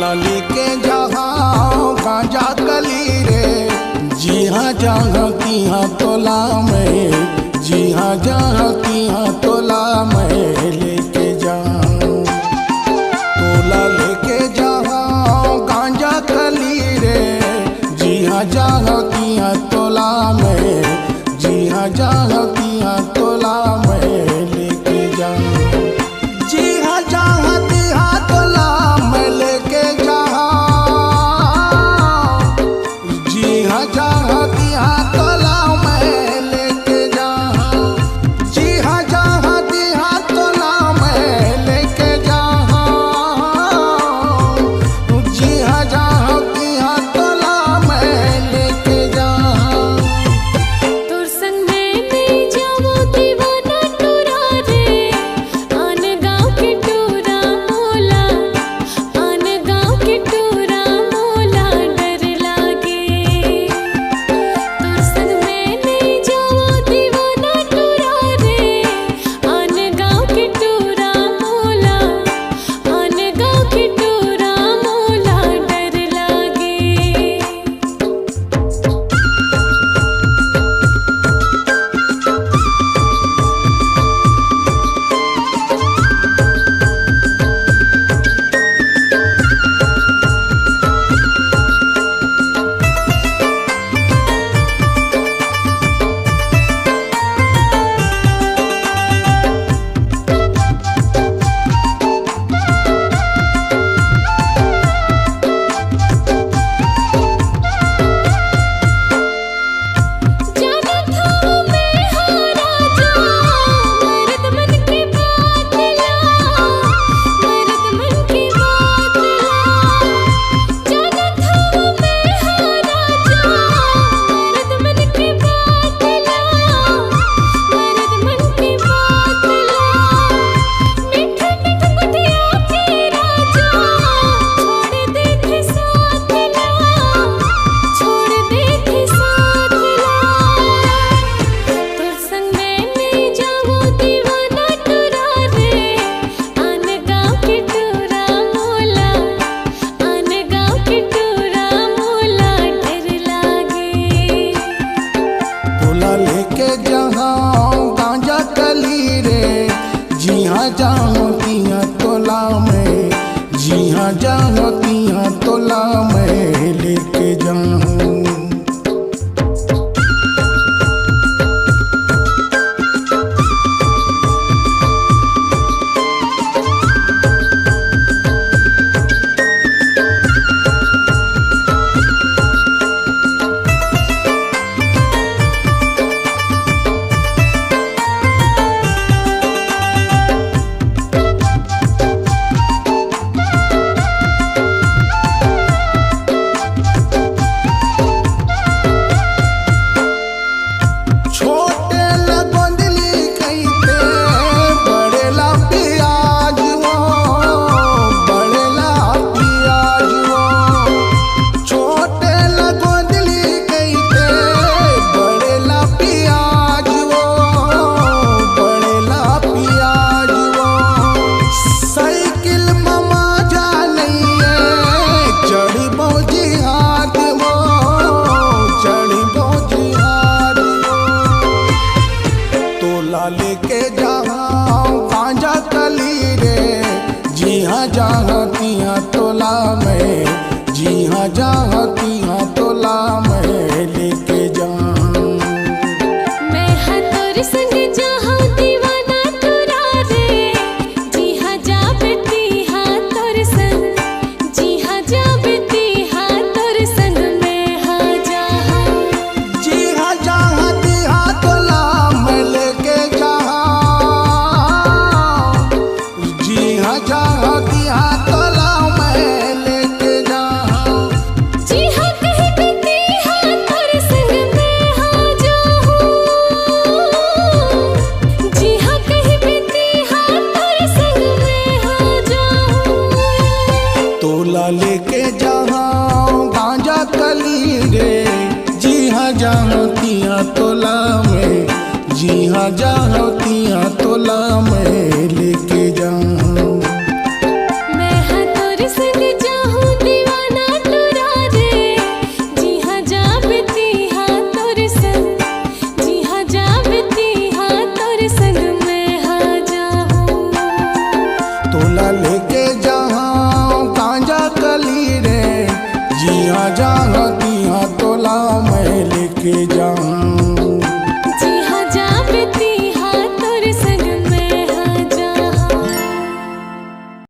तोला लेके जहाँ गांजा कली रे, जी हाँ जहाँ तिहाँ तोला में, जी हाँ जहाँ तिहाँ तोला में लेके जाऊँ। तोला लेके जहाँ गांजा कली रे, जी हाँ जहाँ तिहाँ तोला में, जी हाँ जहाँ तिहाँ तोला में लेके जाऊँ। जी हाँ जहाँ तिहाँ तोला में लेके जाऊँ, जी हाँ जहाँ तिहाँ तोला में लेके जाऊँ, जी हाँ जहाँ तिहाँ तोला में लेके जाऊँ, जी हाँ जहाँ तिहाँ तोला में लेके जाऊँ। तोर संग में नहीं जाऊँ दीवाना टूरा रे, आन गाँव के टूरा मोला, आन गाँव के टूरा मोला डर लागे। तोर संग में नहीं जाऊँ दीवाना टूरा रे, आन गाँव के टूरा मोला, आन गाँव के टूरा मोला डर लागे। जाना था मैं हारा जा, मर्द मन की बात ला, मर्द मन की बात ला। जाना था मैं हारा जा, मर्द मन की बात ला, मर्द मन की बात ला। मीठे मीठे कुटिया के राजा, छोड़ दे थे साथ ला, छोड़ दे थे साथ ला। तोर संग में नहीं जाऊँ दीवाना टूरा रे, आन गाँव के टूरा मोला, आन गाँव के टूरा मोला डर लागे। तोला लेके जहाँ गांजा कली रे, जी हाँ जहाँ तिहाँ तोला में, जी हाँ जहाँ तिहाँ तोला में लेके जाऊँ। छोटे ला गोंदली कइते बड़ेला पियाज वो, बड़ेला पियाज वो। छोटे ला गोंदली कइते बड़ेला पियाज वो, बड़ेला पियाज वो। साइकिल ममा जा नइए, चढ़ी बौजी हाथ वो, चढ़ी बौजी हाथ वो। तोला लेके जहाँ गांजा कली रे, जी हाँ जहाँ तिहाँ तोला में, जी हाँ जहाँ तिहाँ तोला में लेके जाऊँ। मैं हाँ तोर संग जहाँ दीवाना टूरा रे, जी हाँ जा बेती हाँ तोर संग, जी हाँ जा बेती हाँ तोर संग मैं हाँ जहाँ। जी हाँ जहाँ तिहाँ तोला में लेके जाऊँ, जी हाँ जहाँ तिहाँ तोला में लेके जाऊँ। जी हाँ कहीं बेती हाँ तोर संग मैं हाँ जाऊँ, जी हाँ कहीं बेती हाँ तोर संग मैं हाँ जाऊँ। तोला लेके जहाँ गांजा कली रे, जी हाँ जहाँ तिहाँ तोला में, जी हाँ जहाँ तिहाँ तोला में